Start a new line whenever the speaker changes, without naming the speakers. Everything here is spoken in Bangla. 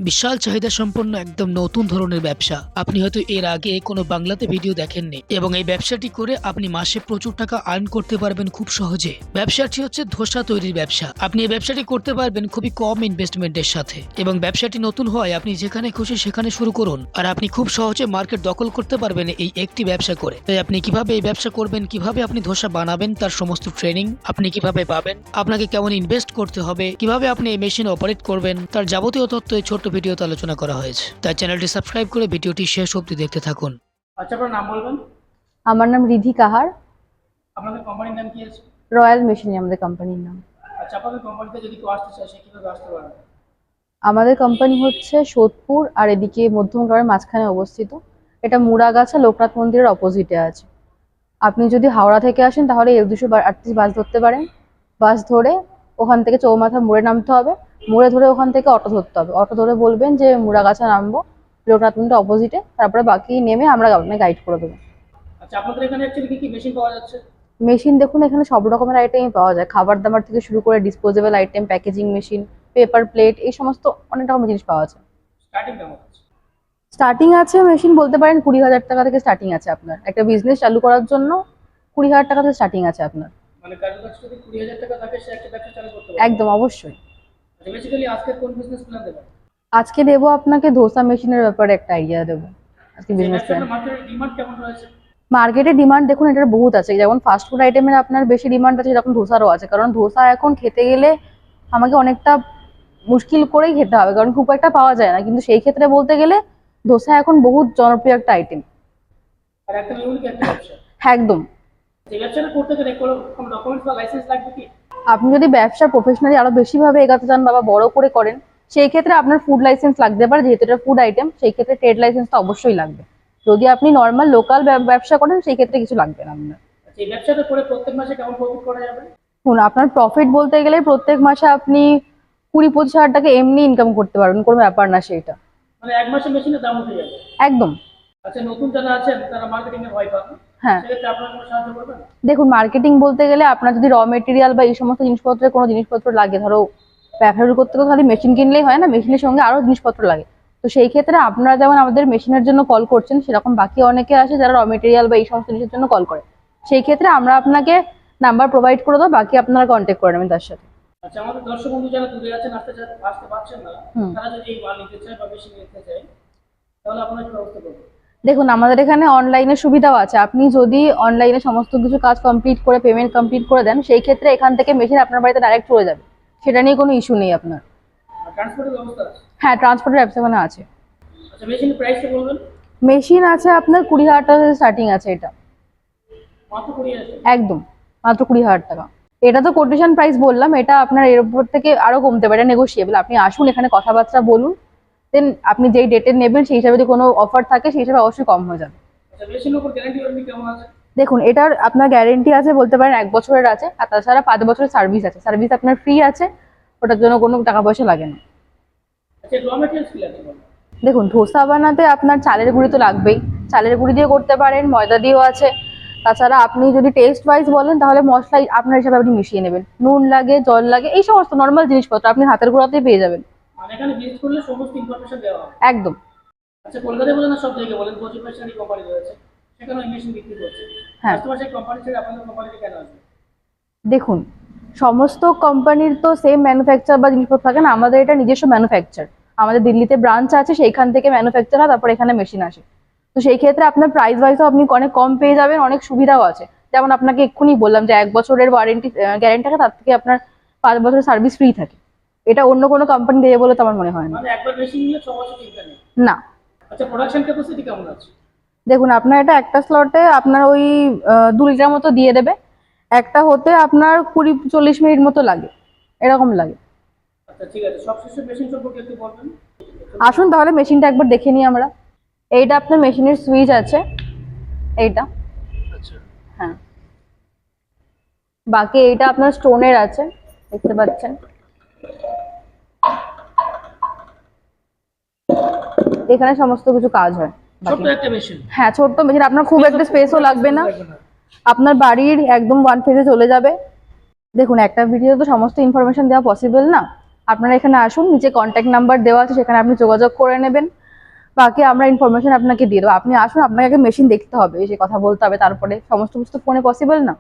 বিশাল চাহিদা সম্পন্ন একদম নতুন ধরনের ব্যবসা। আপনি হয়তো এর আগে কোনো বাংলাতে ভিডিও দেখেননি এবং এই ব্যবসাটি করে আপনি মাসে প্রচুর টাকা আর্ন করতে পারবেন খুব সহজে। ব্যবসাটি হচ্ছে ধোসা তৈরির ব্যবসা। আপনি এই ব্যবসাটি করতে পারবেন খুবই কম ইনভেস্টমেন্টের সাথে এবং ব্যবসাটি নতুন হয় আপনি যেখানে খুশি সেখানে শুরু করুন আর আপনি খুব সহজে মার্কেট দখল করতে পারবেন এই একটি ব্যবসা করে। তাই আপনি কিভাবে এই ব্যবসা করবেন, কিভাবে আপনি ধোসা বানাবেন তার সমস্ত ট্রেনিং আপনি কিভাবে পাবেন, আপনাকে কেমন ইনভেস্ট করতে হবে, কিভাবে আপনি এই মেশিন অপারেট করবেন তার যাবতীয় তথ্য এই ছোট্ট ভিডিওতে আলোচনা করা হয়েছে। তাই চ্যানেলটি সাবস্ক্রাইব করে ভিডিওটি শেষ অবধি দেখতে থাকুন।
আচ্ছা, আপনার নাম বলবেন?
আমার নাম রিধি কাহার।
আপনাদের কোম্পানির নাম কি আছে?
রয়্যাল মেশিনারি আমাদের কোম্পানির নাম।
আচ্ছা, আপনাদের কোম্পানিতে যদি কেউ আসতে চায় সে কিভাবে আসতে পারবে?
আমাদের কোম্পানি হচ্ছে সোদপুর আর এদিকে মধ্যমগ্রামের মাঝখানে অবস্থিত। এটা মুড়াগাছা লোকনাথ মন্দিরের অপোজিটে আছে। আপনি যদি হাওড়া থেকে আসেন তাহলে L238 বাস ধরতে পারেন। বাস ধরে ওখান থেকে চৌমাথা মোড়ে নামতে হবে। মোড়ে ধরে ওখান থেকে অটো ধরতে হবে। অটো ধরে বলবেন যে মুড়াগাছা নামবো, লোকনাথ মন্দির অপোজিটে, তারপরে বাকি নেমে আমরা আপনাকে গাইড করে দেবো।
আচ্ছা, আপনাদের এখানে অ্যাকচুয়ালি কি কি মেশিন পাওয়া যাচ্ছে?
মেশিন দেখুন, এখানে সব রকমের আইটেমই পাওয়া যায়। খাবার দাবার থেকে শুরু করে disposable item, packaging machine, paper plate, এই সমস্ত অনেক রকমের জিনিস পাওয়া যায়।
স্টার্টিং কেমন আছে?
স্টার্টিং আছে মেশিন বলতে পারেন 20,000 টাকা থেকে স্টার্টিং আছে আপনার। একটা বিজনেস চালু করার জন্য 20,000 টাকা থেকে স্টার্টিং আছে আপনার।
মানে কারোর কাছে যদি 20,000 টাকা থাকে সে একটা ব্যবসা চালু করতে পারে?
একদম অবশ্যই।
আচ্ছা, বেসিক্যালি আজকে কোন বিজনেস প্ল্যান দেবেন?
আজকে দেবো আপনাকে ধোসা মেশিনের ব্যাপারে একটা আইডিয়া দেবো। আজকে বিজনেস প্ল্যান।
মার্কেটের ডিমান্ড কেমন রয়েছে?
মার্কেটে ডিমান্ড দেখুন এটার বহুত আছে। যেমন ফাস্ট ফুড আইটেমের আপনার বেশি ডিমান্ড আছে, যেরকম ধোসারও আছে। কারণ ধোসা এখন খেতে গেলে আমাকে অনেকটা মুশকিল করেই খেতে হবে, কারণ খুব একটা পাওয়া যায় না। কিন্তু সেই ক্ষেত্রে বলতে গেলে ধোসা এখন বহুত জনপ্রিয় একটা আইটেম।
আর একদম ইউনিক একটা ব্যবসা।
হ্যাঁ, একদম।
এই ব্যবসাটা করতে গেলে কোনো ডকুমেন্টস বা লাইসেন্স লাগবে কি?
আপনি যদি ব্যবসা প্রফেশনালি আরো বেশিভাবে এগাতে চান বা বড় করে করেন, সেই ক্ষেত্রে আপনার ফুড লাইসেন্স লাগতে পারে। যেহেতু এটা ফুড আইটেম, সেই ক্ষেত্রে ট্রেড লাইসেন্সটা অবশ্যই লাগবে। যদি আপনি নর্মাল লোকাল ব্যবসা করেন সেই ক্ষেত্রে কিছু লাগবে না আপনার।
আচ্ছা, এই ব্যবসাটা করে প্রত্যেক মাসে কেমন প্রফিট করা যাবে?
শুনুন, আপনার প্রফিট বলতে গেলে প্রত্যেক মাসে আপনি 20-25 হাজার টাকা এমনি ইনকাম করতে পারবেন, কোনো ব্যাপার না সেইটা।
মানে এক মাসে মেশিনের দাম উঠে যাবে?
একদম।
আচ্ছা, নতুন যারা আছেন তারা মার্কেটিং এ ভয় পান,
হ্যাঁ,
সেক্ষেত্রে আপনারা কোনো সাহায্য করবেন?
দেখুন, মার্কেটিং বলতে গেলে আপনার যদি র মেটেরিয়াল বা এই সমস্ত জিনিসপত্রের কোনো জিনিসপত্র লাগে, ধরো ব্যবসা শুরু করতে গেলে খালি মেশিন কিনলেই হয় না, মেশিনের সঙ্গে আরো জিনিসপত্র লাগে। তো সেই ক্ষেত্রে আপনারা যেমন আমাদের মেশিনের জন্য কল করছেন, সেরকম বাকি অনেকে আছে যারা র মেটেরিয়াল বা এই সমস্ত জিনিসের জন্য কল করে। সেই ক্ষেত্রে আমরা আপনাকে নাম্বার প্রোভাইড করে দেবো, বাকি আপনারা কন্ট্যাক্ট করে নেবেন তার সাথে।
আচ্ছা, আমাদের দর্শক বন্ধু যারা দূরে আছেন, আসতে পারছেন না, তারা যদি এই মাল নিতে চায় বা মেশিন নিতে চায় তাহলে আপনারা কি ব্যবস্থা করবেন?
দেখুন, আমাদের এখানে অনলাইনে সুবিধাও আছে। আপনি যদি অনলাইনে সমস্ত কিছু কাজ কমপ্লিট করে পেমেন্ট কমপ্লিট করে দেন, সেই ক্ষেত্রে এখান থেকে মেশিন আপনার বাড়িতে ডাইরেক্ট চলে যাবে। সেটা নিয়ে কোনো ইস্যু নেই আপনার।
আর ট্রান্সপোর্টের ব্যবস্থা আছে?
হ্যাঁ, ট্রান্সপোর্টের ব্যবস্থা আছে।
আচ্ছা, মেশিনের প্রাইসটা বলবেন?
মেশিন আছে আপনার 20,000 টাকা স্টার্টিং আছে এটা।
মাত্র 20,000?
একদম, মাত্র 20,000 টাকা। এটা তো কোটেশন প্রাইস বললাম, এটা আপনার এর উপর থেকে আরো কমতে পারে, নেগোশিয়েবল। আপনি আসুন, এখানে কথাবার্তা বলুন, দেন আপনি যেই ডেটে নেবেন সেই হিসাবে যদি কোনো অফার থাকে সেই হিসাবে অবশ্যই কম হয়ে যাবে।
আচ্ছা, মেশিনের উপর গ্যারান্টি ওয়ারেন্টি কেমন আছে?
দেখুন, এটার আপনার গ্যারেন্টি আছে বলতে পারেন 1 বছরের আছে, আর তাছাড়া 5 বছরের সার্ভিস আছে। সার্ভিস আপনার ফ্রি আছে, ওটার জন্য কোনো টাকা পয়সা লাগে না।
আচ্ছা, র মেটেরিয়ালস কি লাগবে বলুন?
দেখুন, ধোসা বানাতে আপনার চালের গুঁড়ি তো লাগবেই। চালের গুঁড়ি দিয়ে করতে পারেন, ময়দা দিয়েও আছে। তাছাড়া আপনি যদি টেস্ট ওয়াইজ বলেন তাহলে মশলা আপনার হিসাবে আপনি মিশিয়ে নেবেন। নুন লাগে, জল লাগে, এই সমস্ত নর্মাল জিনিসপত্র আপনি হাতের গুঁড়াতেই পেয়ে যাবেন।
মানে এখানে ভিজিট করলে সমস্ত ইনফরমেশন দেওয়া হবে?
একদম।
আচ্ছা, কলকাতায় বলেন না সব জায়গায় বলেন, প্রচুর মেশিনারি কোম্পানি রয়েছে, সেখানে ওই মেশিন বিক্রি করছে।
হ্যাঁ।
কাস্টমার সেই কোম্পানি ছেড়ে আপনাদের কোম্পানিতে কেন আসবে?
দেখুন, সমস্ত কোম্পানির তো সেম ম্যানুফ্যাকচার বা জিনিসপত্র থাকে না। আমাদের এটা নিজস্ব ম্যানুফ্যাকচার। আমাদের দিল্লিতে ব্রাঞ্চ আছে, সেইখান থেকে ম্যানুফ্যাকচার হয়, তারপর এখানে মেশিন আসে। তো সেই ক্ষেত্রে আপনার প্রাইস ওয়াইজও আপনি অনেক কম পেয়ে যাবেন, অনেক সুবিধাও আছে। যেমন আপনাকে এক্ষুনি বললাম যে 1 বছরের ওয়ারেন্টি গ্যারেন্টি থাকে, তার থেকে আপনার 5 বছরের সার্ভিস ফ্রি থাকে। এটা অন্য কোনো কোম্পানি দেবে বলে তো আমার মনে হয় না।
মানে একবার মেশিন নিলে 6 বছর চিন্তা নেই?
না।
আচ্ছা, প্রোডাকশন ক্যাপাসিটি কেমন আছে?
দেখুন, আপনার এটা একটা স্লটে আপনার ওই 2 লিটার মতো দিয়ে দেবে। একটা হতে আপনার 20-40 মিনিট মতো লাগে, এরকম লাগে।
আচ্ছা, ঠিক আছে, সবশেষে মেশিন সম্পর্কে একটু বলবেন?
আসুন তাহলে মেশিনটা একবার দেখে নিই আমরা। এইটা আপনার মেশিনের সুইচ আছে, এইটা।
আচ্ছা,
হ্যাঁ, বাকি এইটা আপনার স্টোনের আছে, দেখতে পাচ্ছেন। এখানে সমস্ত কিছু কাজ হয়।
ছোট্ট একটা মেশিন?
হ্যাঁ, ছোট্ট মেশিন, আপনার খুব একটা স্পেসও লাগবে না, আপনার বাড়ির একদম ওয়ান ফেজে চলে যাবে। দেখুন, একটা ভিডিও তো সমস্ত ইনফরমেশন দেওয়া পসিবল না। আপনারা এখানে আসুন, নিচে কন্ট্যাক্ট নাম্বার দেওয়া আছে, সেখানে আপনি যোগাযোগ করে নেবেন। বাকি আমরা ইনফরমেশন আপনাকে দিয়ে দেবো। আপনি আসুন, আপনাকে আগে মেশিন দেখতে হবে, এসে কথা বলতে হবে, তারপরে সমস্ত কিছু তো ফোনে পসিবল না।